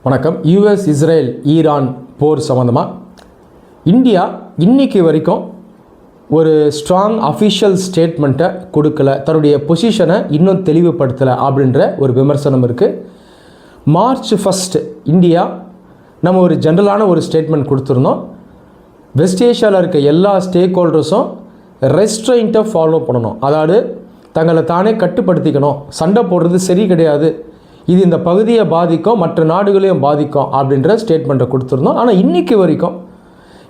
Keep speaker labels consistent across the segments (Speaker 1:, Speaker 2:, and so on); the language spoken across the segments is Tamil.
Speaker 1: வணக்கம். யூஎஸ் இஸ்ரேல் ஈரான் போர் சம்மந்தமாக இந்தியா இன்னைக்கு வரைக்கும் ஒரு ஸ்ட்ராங் அஃபிஷியல் ஸ்டேட்மெண்ட்டை கொடுக்கல, தன்னுடைய பொசிஷனை இன்னும் தெளிவுபடுத்தலை அப்படின்ற ஒரு விமர்சனம் இருக்குது. மார்ச் 1 இந்தியா நம்ம ஒரு ஜென்ரலான ஒரு ஸ்டேட்மெண்ட் கொடுத்துருந்தோம். வெஸ்ட் ஏஷியாவில் இருக்க எல்லா ஸ்டேக் ஹோல்டர்ஸும் ரெஸ்ட்ரெயின்ட்டை ஃபாலோ பண்ணணும், அதாவது தங்களை தானே கட்டுப்படுத்திக்கணும், சண்டை போடுறது சரி கிடையாது, இது இந்த பகுதியை பாதிக்கும், மற்ற நாடுகளையும் பாதிக்கும் அப்படின்ற ஸ்டேட்மெண்ட்டை கொடுத்துருந்தோம். ஆனால் இன்றைக்கி வரைக்கும்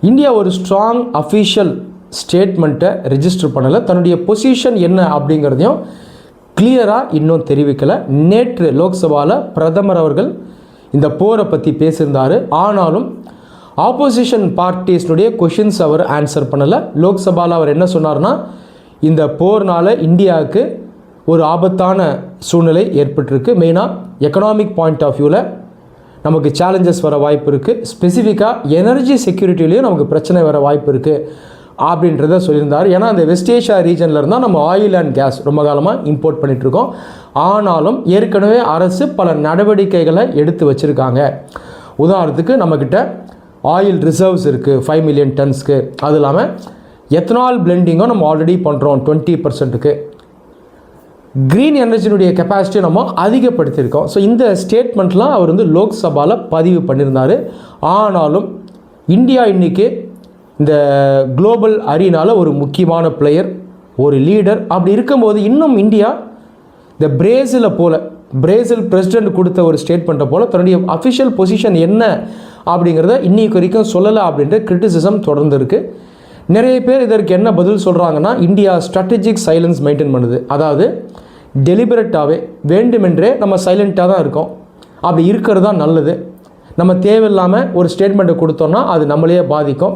Speaker 1: இந்தியா ஒரு ஸ்ட்ராங் அஃபிஷியல் ஸ்டேட்மெண்ட்டை ரெஜிஸ்டர் பண்ணலை, தன்னுடைய பொசிஷன் என்ன அப்படிங்கிறதையும் கிளியராக இன்னும் தெரிவிக்கலை. நேற்று லோக்சபாவில் பிரதமர் அவர்கள் இந்த போரை பற்றி பேசியிருந்தார். ஆனாலும் ஆப்போசிஷன் பார்ட்டிஸ்னுடைய கொஷின்ஸ் அவர் ஆன்சர் பண்ணலை. லோக்சபாவில் அவர் என்ன சொன்னார்னா, இந்த போர்னால் இந்தியாவுக்கு ஒரு ஆபத்தான சூழ்நிலை ஏற்பட்டிருக்கு. மெயினாக எக்கனாமிக் பாயிண்ட் ஆஃப் வியூவில் நமக்கு சேலஞ்சஸ் வர வாய்ப்பு இருக்குது, ஸ்பெசிஃபிக்காக எனர்ஜி செக்யூரிட்டிலையும் நமக்கு பிரச்சனை வர வாய்ப்பு இருக்குது அப்படின்றத சொல்லியிருந்தார். ஏன்னா அந்த வெஸ்ட் ஏஷியா ரீஜனில் இருந்தால் நம்ம ஆயில் அண்ட் கேஸ் ரொம்ப காலமாக இம்போர்ட் பண்ணிகிட்ருக்கோம். ஆனாலும் ஏற்கனவே அரசு பல நடவடிக்கைகளை எடுத்து வச்சுருக்காங்க. உதாரணத்துக்கு நம்மக்கிட்ட ஆயில் ரிசர்வ்ஸ் இருக்குது 5 மில்லியன் டன்ஸ்க்கு. அது இல்லாமல் எத்தனால் பிளெண்டிங்கும் நம்ம ஆல்ரெடி பண்ணுறோம் 20%க்கு. க்ரீன் எனர்ஜினுடைய கெப்பாசிட்டியை நம்ம அதிகப்படுத்தியிருக்கோம். ஸோ இந்த ஸ்டேட்மெண்ட்லாம் அவர் லோக்சபாவில் பதிவு பண்ணியிருந்தார். ஆனாலும் இந்தியா இன்றைக்கி இந்த குளோபல் அரீனாவில் ஒரு முக்கியமான பிளேயர், ஒரு லீடர். அப்படி இருக்கும்போது இன்னும் இந்தியா இந்த பிரேசில் பிரசிடென்ட் கொடுத்த ஒரு ஸ்டேட்மெண்ட்டை போல் தன்னுடைய அஃபிஷியல் பொசிஷன் என்ன அப்படிங்கிறத இன்றைக்கு வரைக்கும் சொல்லலை அப்படின்ற கிரிட்டிசிசம் தொடர்ந்து இருக்குது. நிறைய பேர் இதற்கு என்ன பதில் சொல்கிறாங்கன்னா, இந்தியா ஸ்ட்ராட்டஜிக் சைலன்ஸ் மெயின்டைன் பண்ணுது, அதாவது டெலிபரேட்டாகவே வேண்டுமென்றே நம்ம சைலண்ட்டாக தான் இருக்கோம், அப்படி இருக்கிறது தான் நல்லது. நம்ம தேவையில்லாமல் ஒரு ஸ்டேட்மெண்ட்டை கொடுத்தோம்னா அது நம்மளையே பாதிக்கும்.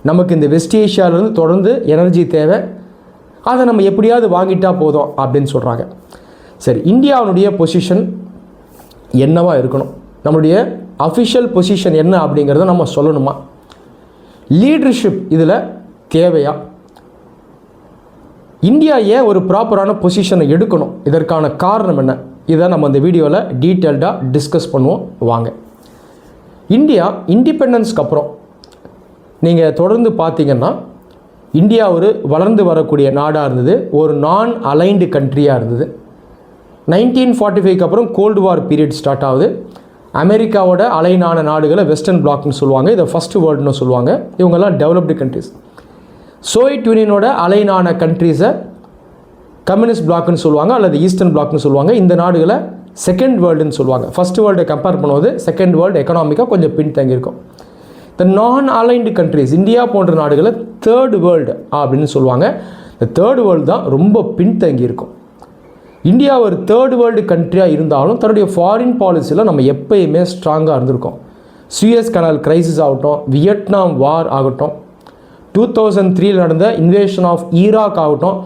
Speaker 1: நமக்கு இந்த வெஸ்ட் ஏஷியாவிலேருந்து தொடர்ந்து எனர்ஜி தேவை, அதை நம்ம எப்படியாவது வாங்கிட்டா போதும் அப்படின்னு சொல்கிறாங்க. சரி, இந்தியாவுடைய பொசிஷன் என்னவா இருக்கணும், நம்மளுடைய அஃபிஷியல் பொசிஷன் என்ன அப்படிங்கிறத நம்ம சொல்லணுமா, லீடர்ஷிப் இதில் தேவையா, இந்தியா ஏன் ஒரு ப்ராப்பரான பொசிஷனை எடுக்கணும், இதற்கான காரணம் என்ன, இதை நம்ம இந்த வீடியோவில் டீட்டெயில்டாக டிஸ்கஸ் பண்ணுவோம் வாங்க. இந்தியா இண்டிபெண்டன்ஸ்க்கு அப்புறம் நீங்கள் தொடர்ந்து பார்த்தீங்கன்னா இந்தியா ஒரு வளர்ந்து வரக்கூடிய நாடாக இருந்தது, ஒரு நான் அலைன்டு கண்ட்ரியாக இருந்தது. 1945க்கு அப்புறம் கோல்டு வார் பீரியட் ஸ்டார்ட் ஆகுது. அமெரிக்காவோட அலைனான நாடுகளை வெஸ்டர்ன் பிளாக்னு சொல்லுவாங்க, இதை ஃபஸ்ட் வேர்ல்டுன்னு சொல்லுவாங்க. இவங்கெல்லாம் டெவலப்டு கண்ட்ரிஸ். சோவியத் யூனியனோட அலைனான கண்ட்ரீஸை கம்யூனிஸ்ட் பிளாக்னு சொல்லுவாங்க அல்லது ஈஸ்டர்ன் பிளாக்னு சொல்லுவாங்க. இந்த நாடுகளை செகண்ட் வேர்ல்டுன்னு சொல்லுவாங்க. ஃபஸ்ட் வேர்ல்டை கம்பேர் பண்ணும்போது செகண்ட் வேர்ல்டு எக்கனாமிக்காக கொஞ்சம் பின்தங்கியிருக்கும். இந்த நான் அலைன்டு கண்ட்ரிஸ் இந்தியா போன்ற நாடுகளை தேர்ட் வேர்ல்டு அப்படின்னு சொல்லுவாங்க. இந்த தேர்ட் வேர்ல்டு தான் ரொம்ப பின்தங்கியிருக்கும். இந்தியா ஒரு தேர்ட் வேர்ல்டு கண்ட்ரியாக இருந்தாலும் தன்னுடைய ஃபாரின் பாலிசியில் நம்ம எப்பயுமே ஸ்ட்ராங்காக இருந்திருக்கோம். சுயஸ் கனால் கிரைசிஸ் ஆகட்டும், வியட்நாம் வார் ஆகட்டும், 2003 நடந்த இன்வேஷன் ஆஃப் ஈராக் ஆகட்டும்,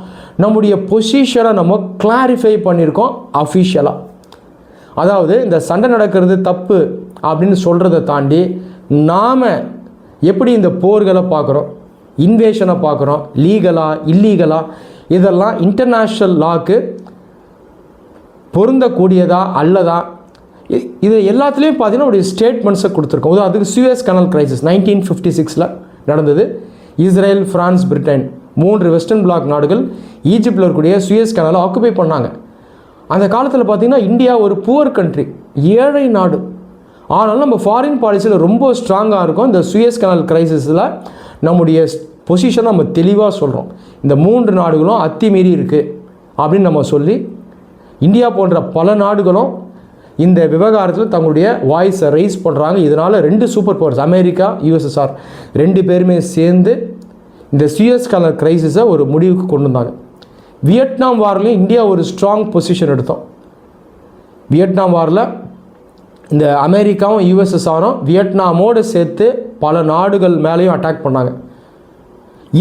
Speaker 1: நம்முடைய பொசிஷனை நம்ம கிளாரிஃபை பண்ணியிருக்கோம் அஃபிஷியலாக. அதாவது இந்த சண்டை நடக்கிறது தப்பு அப்படின்னு சொல்கிறத தாண்டி நாம் எப்படி இந்த போர்களை பார்க்குறோம், இன்வேஷனை பார்க்குறோம், லீகலா இல்லீகலா, இதெல்லாம் இன்டர்நேஷ்னல் லாக்கு பொருந்தக்கூடியதா அல்லதா, இது எல்லாத்துலேயும் பார்த்தீங்கன்னா ஒரு ஸ்டேட்மெண்ட்ஸை கொடுத்துருக்கோம். அதுக்கு சுயஸ் கனல் கிரைசிஸ் 1956 நடந்தது. Israel, France, Britain 3 western bloc நாடுகள் ஈஜிப்டில் இருக்கக்கூடிய சுயஸ் கனலை ஆக்குபை பண்ணாங்க. அந்த காலத்தில் பார்த்திங்கன்னா இந்தியா ஒரு புவர் கண்ட்ரி, ஏழை நாடு. ஆனாலும் நம்ம ஃபாரின் பாலிசியில் ரொம்ப ஸ்ட்ராங்காக இருக்கும். இந்த சுயஸ் கனல் கிரைசிஸில் நம்முடைய பொசிஷனை நம்ம தெளிவாக சொல்கிறோம். இந்த 3 நாடுகளும் அத்துமீறி இருக்குது அப்படின்னு நம்ம சொல்லி, இந்தியா போன்ற பல நாடுகளும் இந்த விவகாரத்தில் தங்களுடைய வாய்ஸை ரைஸ் பண்ணுறாங்க. இதனால் 2 சூப்பர் பவர்ஸ் அமெரிக்கா, யுஎஸ்எஸ்ஆர் 2 பேருமே சேர்ந்து இந்த சுயஸ் கனல் கிரைசிஸை ஒரு முடிவுக்கு கொண்டு வந்தாங்க. வியட்நாம் வார்லையும் இந்தியா ஒரு ஸ்ட்ராங் பொசிஷன் எடுத்தோம். வியட்நாம் வாரில் இந்த அமெரிக்காவும் யுஎஸ்எஸ்ஆரும் வியட்நாமோடு சேர்த்து பல நாடுகள் மேலேயும் அட்டாக் பண்ணாங்க.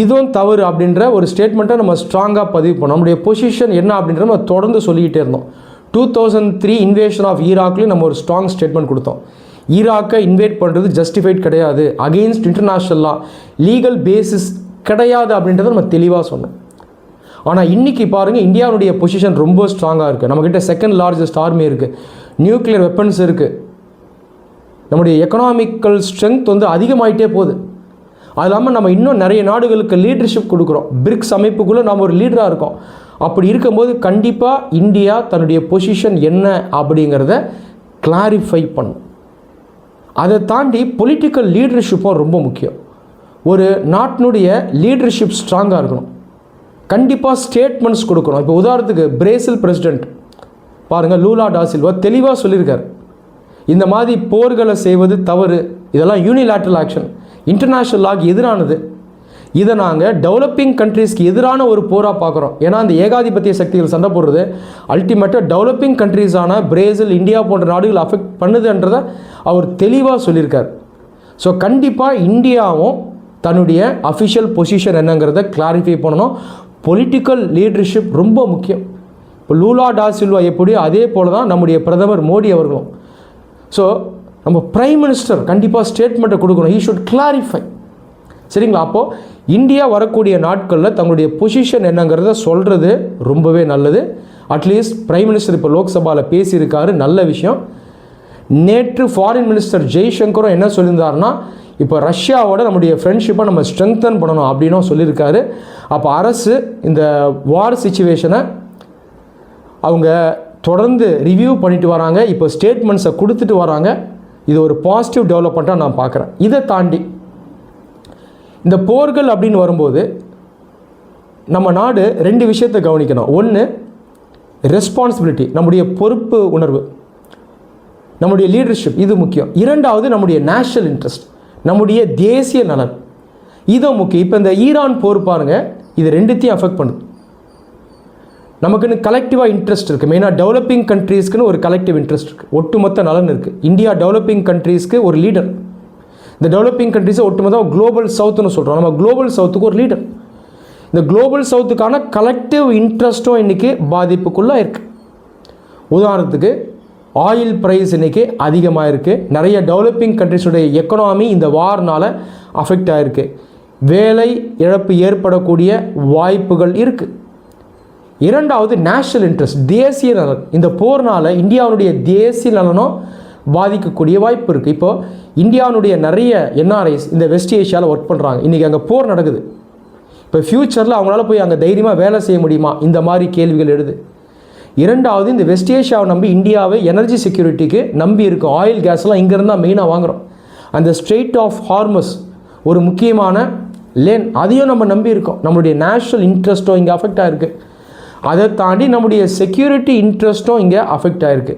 Speaker 1: இதுவும் தவறு அப்படின்ற ஒரு ஸ்டேட்மெண்ட்டை நம்ம ஸ்ட்ராங்காக பதிவு பண்ணோம். நம்முடைய பொசிஷன் என்ன அப்படின்றத நம்ம தொடர்ந்து சொல்லிக்கிட்டே இருந்தோம். 2003 இன்வேஷன் ஆஃப் ஈராக்லேயும் நம்ம ஒரு ஸ்ட்ராங் ஸ்டேட்மெண்ட் கொடுத்தோம். ஈராக்கை இன்வேட் பண்ணுறது ஜஸ்டிஃபைட் கிடையாது, அகெயின்ஸ்ட் இன்டர்நேஷ்னல் லா, லீகல் பேசிஸ் கிடையாது அப்படின்றத நம்ம தெளிவாக சொன்னோம். ஆனால் இன்றைக்கி பாருங்கள், இந்தியாவுடைய பொசிஷன் ரொம்ப ஸ்ட்ராங்காக இருக்குது. நம்மக்கிட்ட செகண்ட் லார்ஜஸ்ட் ஆர்மி இருக்குது, நியூக்ளியர் வெப்பன்ஸ் இருக்குது, நம்முடைய எக்கனாமிக்கல் ஸ்ட்ரென்த் வந்து அதிகமாகிட்டே போகுது. அது இல்லாமல் நம்ம இன்னும் நிறைய நாடுகளுக்கு லீடர்ஷிப் கொடுக்குறோம். பிரிக்ஸ் அமைப்புக்குள்ளே நம்ம ஒரு லீடராக இருக்கோம். அப்படி இருக்கும்போது கண்டிப்பாக இந்தியா தன்னுடைய பொசிஷன் என்ன அப்படிங்கிறத கிளாரிஃபை பண்ணும். அதை தாண்டி பொலிட்டிக்கல் லீடர்ஷிப்பும் ரொம்ப முக்கியம். ஒரு நாட்டினுடைய லீடர்ஷிப் ஸ்ட்ராங்காக இருக்கணும். கண்டிப்பாக ஸ்டேட்மெண்ட்ஸ் கொடுக்கணும். இப்போ உதாரணத்துக்கு பிரேசில் பிரசிடெண்ட் பாருங்கள், லூலா டா சில்வா தெளிவாக சொல்லியிருக்கார், இந்த மாதிரி போர்களை செய்வது தவறு, இதெல்லாம் யூனிலேட்ரல் ஆக்ஷன், இன்டர்நேஷ்னல் லாக்கு எதிரானது. இதை நாங்கள் டெவலப்பிங் கண்ட்ரீஸ்க்கு எதிரான ஒரு போராக பார்க்குறோம். ஏன்னா அந்த ஏகாதிபத்திய சக்திகள் சண்டை போடுறது அல்டிமேட்டாக டெவலப்பிங் கண்ட்ரீஸான பிரேசில், இந்தியா போன்ற நாடுகள் அஃபெக்ட் பண்ணுதுன்றதை அவர் தெளிவாக சொல்லியிருக்கார். ஸோ கண்டிப்பாக இந்தியாவும் தன்னுடைய அஃபிஷியல் பொசிஷன் என்னங்கிறத கிளாரிஃபை பண்ணணும். பொலிட்டிக்கல் லீடர்ஷிப் ரொம்ப முக்கியம். இப்போ லூலா டா சில்வா எப்படியோ அதே போல் தான் நம்முடைய பிரதமர் மோடி அவர்களும். ஸோ நம்ம பிரைம் மினிஸ்டர் கண்டிப்பாக ஸ்டேட்மெண்ட்டை கொடுக்கணும். He should clarify. சரிங்களா? அப்போது இந்தியா வரக்கூடிய நாட்களில் தங்களுடைய பொசிஷன் என்னங்கிறத சொல்கிறது ரொம்பவே நல்லது. அட்லீஸ்ட் பிரைம் மினிஸ்டர் இப்போ லோக்சபாவில் பேசியிருக்காரு, நல்ல விஷயம். நேற்று ஃபாரின் மினிஸ்டர் ஜெய்சங்கரும் என்ன சொல்லியிருந்தாருன்னா, இப்போ ரஷ்யாவோட நம்முடைய ஃப்ரெண்ட்ஷிப்பை நம்ம ஸ்ட்ரெங்தன் பண்ணணும் அப்படின்னும் சொல்லியிருக்காரு. அப்போ அரசு இந்த வார் சிச்சுவேஷனை அவங்க தொடர்ந்து ரிவ்யூ பண்ணிட்டு வராங்க. இப்போ ஸ்டேட்மெண்ட்ஸை கொடுத்துட்டு வராங்க. இது ஒரு பாசிட்டிவ் டெவலப்மெண்ட்டாக நான் பார்க்குறேன். இதை தாண்டி இந்த போர்கள் அப்படின்னு வரும்போது நம்ம நாடு ரெண்டு விஷயத்தை கவனிக்கணும். ஒன்று ரெஸ்பான்சிபிலிட்டி, நம்முடைய பொறுப்பு உணர்வு, நம்முடைய லீடர்ஷிப், இது முக்கியம். இரண்டாவது நம்முடைய நேஷனல் இன்ட்ரெஸ்ட், நம்முடைய தேசிய நலன், இதுவும் முக்கியம். இப்போ இந்த ஈரான் போர் பாருங்கள், இது ரெண்டுத்தையும் அஃபெக்ட் பண்ணுது. நமக்குன்னு கலெக்டிவாக இன்ட்ரெஸ்ட் இருக்குது. மெயினாக டெவலப்பிங் கண்ட்ரீஸ்க்குன்னு ஒரு கலெக்டிவ் இன்ட்ரெஸ்ட் இருக்குது, ஒட்டுமொத்த நலன் இருக்குது. இந்தியா டெவலப்பிங் கண்ட்ரீஸ்க்கு ஒரு லீடர். இந்த டெவலப்பிங் கண்ட்ரீஸை ஒட்டுமொத்த குளோபல் சவுத்துன்னு சொல்கிறோம். நம்ம குளோபல் சவுத்துக்கு ஒரு லீடர். இந்த குளோபல் சவுத்துக்கான கலெக்டிவ் இன்ட்ரெஸ்ட்டும் இன்றைக்கி பாதிப்புக்குள்ளே இருக்குது. உதாரணத்துக்கு ஆயில் ப்ரைஸ் இன்றைக்கி அதிகமாக இருக்குது. நிறைய டெவலப்பிங் கண்ட்ரிஸுடைய எக்கனாமி இந்த வார்னால் அஃபெக்ட் ஆகிருக்கு. வேலை இழப்பு ஏற்படக்கூடிய வாய்ப்புகள் இருக்குது. இரண்டாவது நேஷனல் இன்ட்ரெஸ்ட், தேசிய நலன். இந்த போர்னால் இந்தியாவுடைய தேசிய நலனும் பாதிக்கக்கூடிய வாய்ப்பு இருக்குது. இப்போது இந்தியாவுடைய நிறைய என்ஆர்ஐஸ் இந்த வெஸ்ட் ஏஷியாவில் ஒர்க் பண்ணுறாங்க. இன்றைக்கி அங்கே போர் நடக்குது. இப்போ ஃப்யூச்சரில் அவங்களால போய் அங்கே தைரியமாக வேலை செய்ய முடியுமா? இந்த மாதிரி கேள்விகள் எழுது. இரண்டாவது, இந்த வெஸ்ட் ஏஷியாவை நம்பி இந்தியாவை எனர்ஜி செக்யூரிட்டிக்கு நம்பி இருக்கும். ஆயில் கேஸ்லாம் இங்கேருந்து தான் மெயினாக வாங்குகிறோம். அந்த ஸ்ட்ரெயிட் ஆஃப் ஹார்மஸ் ஒரு முக்கியமான லேன், அதையும் நம்ம நம்பி இருக்கோம். நம்மளுடைய நேஷனல் இன்ட்ரெஸ்ட்டும் இங்கே அஃபெக்ட் ஆகிருக்கு. அதை தாண்டி நம்முடைய செக்யூரிட்டி இன்ட்ரெஸ்ட்டும் இங்கே அஃபெக்ட் ஆகிருக்கு.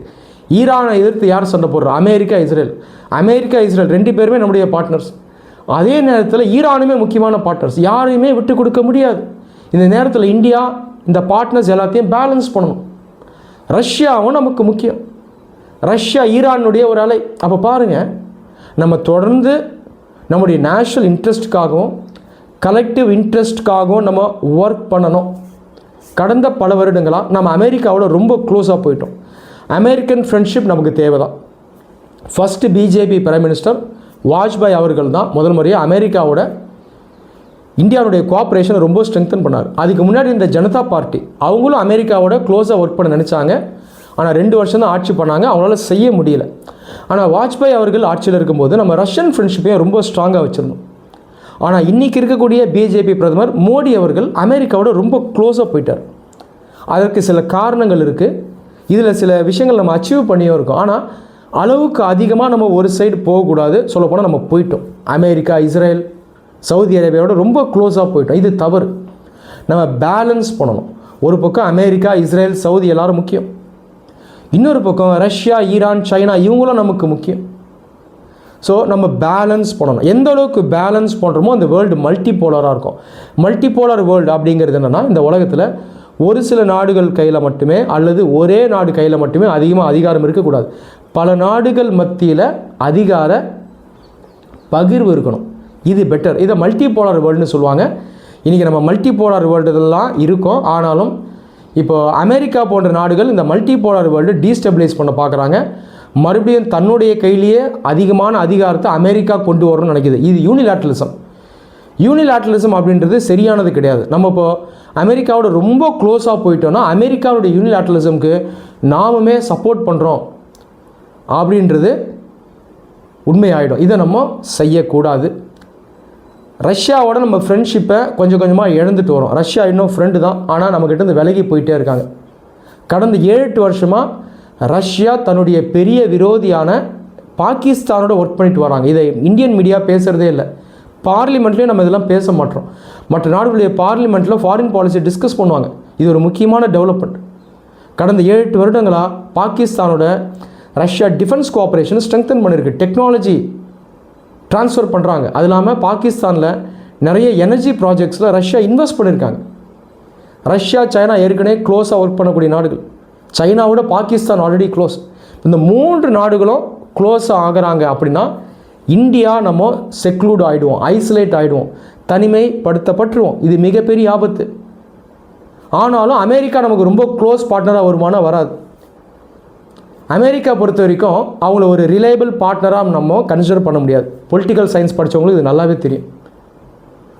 Speaker 1: ஈரானை எதிர்த்து யார் சண்டை போடுறோம்? America, Israel. அமெரிக்கா, இஸ்ரேல் ரெண்டு பேருமே நம்முடைய பார்ட்னர்ஸ். அதே நேரத்தில் ஈரானுமே முக்கியமான பார்ட்னர்ஸ். யாரையுமே விட்டு கொடுக்க முடியாது. இந்த நேரத்தில் இந்தியா இந்த பார்ட்னர்ஸ் எல்லாத்தையும் பேலன்ஸ் பண்ணணும். ரஷ்யாவும் நமக்கு முக்கியம். ரஷ்யா ஈரானுடைய ஒரு அலை. அப்போ பாருங்கள், நம்ம தொடர்ந்து நம்முடைய நேஷனல் இன்ட்ரெஸ்ட்டுக்காகவும் கலெக்டிவ் இன்ட்ரெஸ்ட்டுக்காகவும் நம்ம ஒர்க் பண்ணணும். கடந்த பல வருடங்களாக நம்ம அமெரிக்காவோட ரொம்ப க்ளோஸாக போயிட்டோம். அமெரிக்கன் ஃப்ரெண்ட்ஷிப் நமக்கு தேவை தான். First BJP prime minister Vajpayee அவர்கள் தான் முதல் முறையாக அமெரிக்காவோட இந்தியாவுடைய கோஆப்ரேஷனை ரொம்ப ஸ்ட்ரெங்தன் பண்ணார். அதுக்கு முன்னாடி இந்த ஜனதா பார்ட்டி அவங்களும் அமெரிக்காவோட க்ளோஸாக ஒர்க் பண்ண நினச்சாங்க. ஆனால் 2 வருஷம் தான் ஆட்சி பண்ணாங்க, அவங்களால செய்ய முடியல. ஆனால் வாஜ்பாய் அவர்கள் ஆட்சியில் இருக்கும்போது நம்ம ரஷ்யன் ஃப்ரெண்ட்ஷிப்பையும் ரொம்ப ஸ்ட்ராங்காக வச்சுருந்தோம். ஆனால் இன்றைக்கி இருக்கக்கூடிய பிஜேபி பிரதமர் மோடி அவர்கள் அமெரிக்காவோட ரொம்ப க்ளோஸாக போயிட்டார். அதற்கு சில காரணங்கள் இருக்குது. இதில் சில விஷயங்கள் நம்ம அச்சீவ் பண்ணியும் இருக்கோம். ஆனால் அளவுக்கு அதிகமாக நம்ம ஒரு சைடு போகக்கூடாது. சொல்லப்போனால் நம்ம போயிட்டோம். அமெரிக்கா, இஸ்ரேல், சவுதி அரேபியாவோட ரொம்ப க்ளோஸாக போயிட்டோம். இது தவறு. நம்ம பேலன்ஸ் பண்ணணும். ஒரு பக்கம் அமெரிக்கா, இஸ்ரேல், சவுதி எல்லாரும் முக்கியம். இன்னொரு பக்கம் ரஷ்யா, ஈரான், சைனா இவங்களும் நமக்கு முக்கியம். ஸோ நம்ம பேலன்ஸ் பண்ணணும். எந்த அளவுக்கு பேலன்ஸ் பண்ணுறோமோ அந்த வேர்ல்டு மல்டிபோலராக இருக்கும். மல்டிபோலர் வேர்ல்டு அப்படிங்கிறது என்னென்னா, இந்த உலகத்தில் ஒரு சில நாடுகள் கையில் மட்டுமே அல்லது ஒரே நாடு கையில் மட்டுமே அதிகாரம் இருக்கக்கூடாது. பல நாடுகள் மத்தியில் அதிகார பகிர்வு இருக்கணும். இது பெட்டர். இதை மல்டிபோலார் வேர்ல்டுன்னு சொல்லுவாங்க. இன்றைக்கி நம்ம மல்டிபோலார் வேர்ல்டுலாம் இருக்கோம். ஆனாலும் இப்போ அமெரிக்கா போன்ற நாடுகள் இந்த மல்டிபோலார் வேர்ல்டு டீஸ்டெபிளைஸ் பண்ண பார்க்குறாங்க. மறுபடியும் தன்னுடைய கையிலேயே அதிகமான அதிகாரத்தை அமெரிக்கா கொண்டு வரணும்னு நினைக்கிது. இது யூனிலேட்ரலிசம் அப்படின்றது சரியானது கிடையாது. நம்ம இப்போ அமெரிக்காவோட ரொம்ப க்ளோஸாக போயிட்டோன்னா அமெரிக்காவுடைய யூனிலேட்ரலிசம்க்கு நாமுமே சப்போர்ட் பண்ணுறோம் அப்படின்றது உண்மையாயிடும். இதை நம்ம செய்யக்கூடாது. ரஷ்யாவோட நம்ம ஃப்ரெண்ட்ஷிப்பை கொஞ்சம் கொஞ்சமாக இழந்துட்டு வரோம். ரஷ்யா இன்னும் ஃப்ரெண்டு தான், ஆனால் நம்மக்கிட்ட இருந்து விலகி போயிட்டே இருக்காங்க. கடந்த 7-8 வருஷமாக ரஷ்யா தன்னுடைய பெரிய விரோதியான பாகிஸ்தானோட ஒர்க் பண்ணிட்டு வராங்க. இதை இந்தியன் மீடியா பேசுகிறதே இல்லை. பார்லிமெண்ட்லேயும் நம்ம இதெல்லாம் பேச மாட்டோம். மற்ற நாடுகளுடைய பார்லிமெண்ட்டில் ஃபாரின் பாலிசி டிஸ்கஸ் பண்ணுவாங்க. இது ஒரு முக்கியமான டெவலப்மெண்ட். கடந்த 7-8 வருடங்களாக பாகிஸ்தானோட ரஷ்யா டிஃபென்ஸ் கோஆப்ரேஷன் ஸ்ட்ரெங்தன் பண்ணியிருக்கு. டெக்னாலஜி ட்ரான்ஸ்ஃபர் பண்ணுறாங்க. அது இல்லாமல் பாகிஸ்தானில் நிறைய எனர்ஜி ப்ராஜெக்ட்ஸில் ரஷ்யா இன்வெஸ்ட் பண்ணியிருக்காங்க. ரஷ்யா சைனா ஏற்கனவே க்ளோஸாக ஒர்க் பண்ணக்கூடிய நாடுகள். சைனாவோட பாகிஸ்தான் ஆல்ரெடி க்ளோஸ். இந்த 3 நாடுகளும் க்ளோஸாக ஆகிறாங்க அப்படின்னா இந்தியா நம்ம செக்லூட் ஆகிடுவோம், ஐசோலேட் ஆகிடுவோம், தனிமைப்படுத்தப்பட்டுருவோம். இது மிகப்பெரிய ஆபத்து. ஆனாலும் அமெரிக்கா நமக்கு ரொம்ப க்ளோஸ் பார்ட்னராக வருமானம் வராது. அமெரிக்கா பொறுத்த வரைக்கும் அவங்கள ஒரு ரிலையபிள் பார்ட்னராக நம்ம கன்சிடர் பண்ண முடியாது. பொலிட்டிக்கல் சயின்ஸ் படித்தவங்களுக்கு இது நல்லாவே தெரியும்.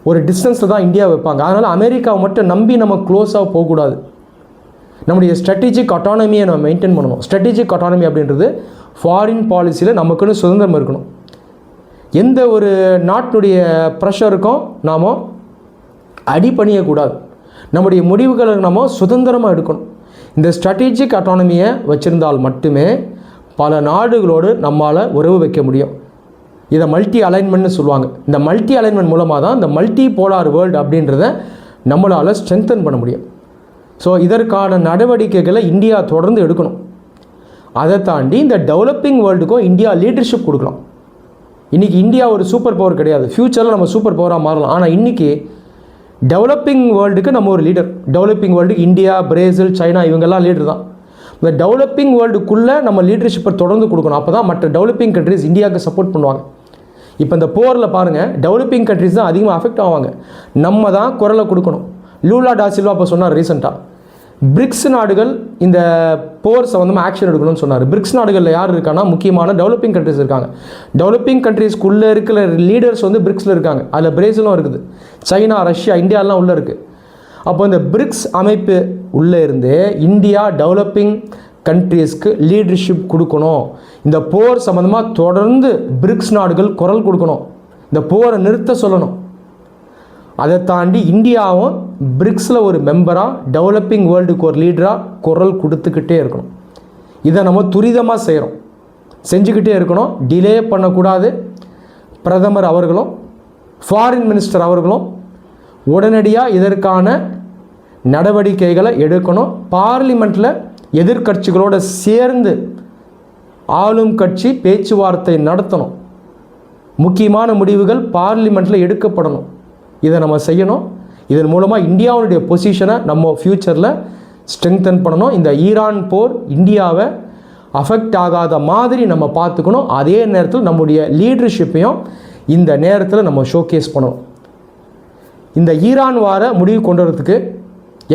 Speaker 1: ஒரு டிஸ்டன்ஸில் தான் இந்தியா வைப்பாங்க. அதனால் அமெரிக்காவை மட்டும் நம்பி நம்ம க்ளோஸாக போகக்கூடாது. நம்முடைய ஸ்ட்ராட்டஜிக் அட்டானமியை நம்ம மெயின்டைன் பண்ணணும். ஸ்ட்ராட்டஜிக் அட்டானமி அப்படின்றது ஃபாரின் பாலிசியில் நமக்குன்னு சுதந்திரம் இருக்கணும். எந்த ஒரு நாட்டினுடைய ப்ரெஷருக்கும் நாம் அடிபணியக்கூடாது. நம்முடைய முடிவுகளை நம்ம சுதந்திரமாக எடுக்கணும். இந்த ஸ்ட்ராட்டஜிக் அட்டானமியை வச்சுருந்தால் மட்டுமே பல நாடுகளோடு நம்மால் உறவு வைக்க முடியும். இதை மல்டி அலைன்மெண்ட்னு சொல்லுவாங்க. இந்த மல்டி அலைன்மெண்ட் மூலமாக தான் இந்த மல்டி போலார் வேர்ல்டு அப்படின்றத நம்மளால் ஸ்ட்ரென்தன் பண்ண முடியும். ஸோ இதற்கான நடவடிக்கைகளை இந்தியா தொடர்ந்து எடுக்கணும். அதை தாண்டி இந்த டெவலப்பிங் வேர்ல்டுக்கும் இந்தியா லீடர்ஷிப் கொடுக்கலாம். இன்றைக்கி இந்தியா ஒரு சூப்பர் பவர் கிடையாது. ஃப்யூச்சரில் நம்ம சூப்பர் பவராக மாறலாம். ஆனால் இன்றைக்கி டெவலப்பிங் வேர்ல்டுக்கு நம்ம ஒரு லீடர். டெவலப்பிங் வேர்ல்டுக்கு இந்தியா, பிரேசில், சைனா இவங்கெல்லாம் லீடர் தான். இந்த டெவலப்பிங் வேர்ல்டுக்குள்ளே நம்ம லீடர்ஷிப்பை தொடர்ந்து கொடுக்கணும். அப்போ தான் மற்ற டெவலப்பிங் கண்ட்ரிஸ் இந்தியாவுக்கு சப்போர்ட் பண்ணுவாங்க. இப்போ இந்த போரில் பாருங்கள், டெவலப்பிங் கண்ட்ரிஸ் தான் அதிகமாக அஃபெக்ட் ஆவாங்க. நம்ம தான் குரலை கொடுக்கணும். லூலா டா சில்வா அப்போ சொன்னார் ரீசெண்டாக, பிரிக்ஸ் நாடுகள் இந்த போர் சம்மந்தமாக ஆக்ஷன் எடுக்கணும்னு சொன்னார். பிரிக்ஸ் நாடுகளில் யார் இருக்காங்கன்னா முக்கியமான டெவலப்பிங் கண்ட்ரிஸ் இருக்காங்க. டெவலப்பிங் கண்ட்ரிஸ்க்குள்ளே இருக்கிற லீடர்ஸ் வந்து பிரிக்ஸில் இருக்காங்க. அதில் பிரேசிலும் இருக்குது, சைனா, ரஷ்யா, இந்தியாலாம் உள்ளே இருக்குது. அப்போ இந்த பிரிக்ஸ் அமைப்பு உள்ளே இருந்தே இந்தியா டெவலப்பிங் கண்ட்ரீஸ்க்கு லீடர்ஷிப் கொடுக்கணும். இந்த போர் சம்மந்தமாக தொடர்ந்து பிரிக்ஸ் நாடுகள் குரல் கொடுக்கணும். இந்த போரை நிறுத்த சொல்லணும். அதை தாண்டி இந்தியாவும் பிரிக்ஸில் ஒரு மெம்பராக, டெவலப்பிங் வேர்ல்டுக்கு ஒரு லீடராக குரல் கொடுத்துக்கிட்டே இருக்கணும். இதை நம்ம துரிதமாக செய்கிறோம், செஞ்சுக்கிட்டே இருக்கணும். டிலே பண்ணக்கூடாது. பிரதமர் அவர்களும் ஃபாரின் மினிஸ்டர் அவர்களும் உடனடியாக இதற்கான நடவடிக்கைகளை எடுக்கணும். பார்லிமெண்ட்டில் எதிர்க்கட்சிகளோடு சேர்ந்து ஆளும் கட்சி பேச்சுவார்த்தை நடத்தணும். முக்கியமான முடிவுகள் பார்லிமெண்ட்டில் எடுக்கப்படணும். இதை நம்ம செய்யணும். இதன் மூலமாக இந்தியாவுடைய பொசிஷனை நம்ம ஃப்யூச்சரில் ஸ்ட்ரெங்தன் பண்ணணும். இந்த ஈரான் போர் இந்தியாவை அஃபெக்ட் ஆகாத மாதிரி நம்ம பார்த்துக்கணும். அதே நேரத்தில் நம்முடைய லீடர்ஷிப்பையும் இந்த நேரத்தில் நம்ம ஷோகேஸ் பண்ணணும். இந்த ஈரான் வார முடிவு கொண்டு வரதுக்கு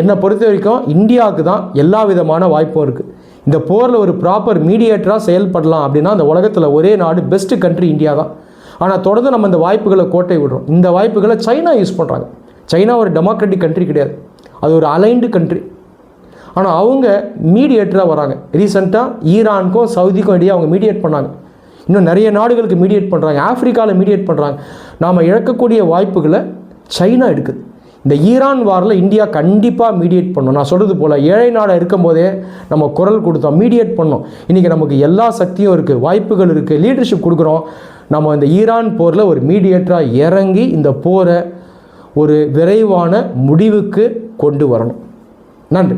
Speaker 1: என்னை பொறுத்த வரைக்கும் இந்தியாவுக்கு தான் எல்லா விதமான வாய்ப்பும் இருக்குது. இந்த போரில் ஒரு ப்ராப்பர் மீடியேட்டராக செயல்படலாம் அப்படின்னா அந்த உலகத்தில் ஒரே நாடு, பெஸ்ட்டு கண்ட்ரி இந்தியா தான். ஆனால் தொடர்ந்து நம்ம இந்த வாய்ப்புகளை கோட்டை விடுறோம். இந்த வாய்ப்புகளை சைனா யூஸ் பண்ணுறாங்க. சைனா ஒரு டெமோக்ராட்டிக் கண்ட்ரி கிடையாது, அது ஒரு அலைன்டு கண்ட்ரி. ஆனால் அவங்க மீடியேட்டராக வராங்க. ரீசெண்டாக ஈரானுக்கும் சவுதிக்கும் இடையே அவங்க மீடியேட் பண்ணாங்க. இன்னும் நிறைய நாடுகளுக்கு மீடியேட் பண்ணுறாங்க. ஆஃப்ரிக்காவில் மீடியேட் பண்ணுறாங்க. நாம் இழக்கக்கூடிய வாய்ப்புகளை சைனா எடுக்குது. இந்த ஈரான் வாரில் இந்தியா கண்டிப்பாக மீடியேட் பண்ணணும். நான் சொல்கிறது போல் ஏழை நாடாக இருக்கும் போதே நம்ம குரல் கொடுத்தோம், மீடியேட் பண்ணோம். இன்றைக்கி நமக்கு எல்லா சக்தியும் இருக்குது, வாய்ப்புகள் இருக்குது, லீடர்ஷிப் கொடுக்குறோம். நம்ம இந்த ஈரான் போரில் ஒரு மீடியேட்டராக இறங்கி இந்த போரை ஒரு விரைவான முடிவுக்கு கொண்டு வரணும். நன்றி.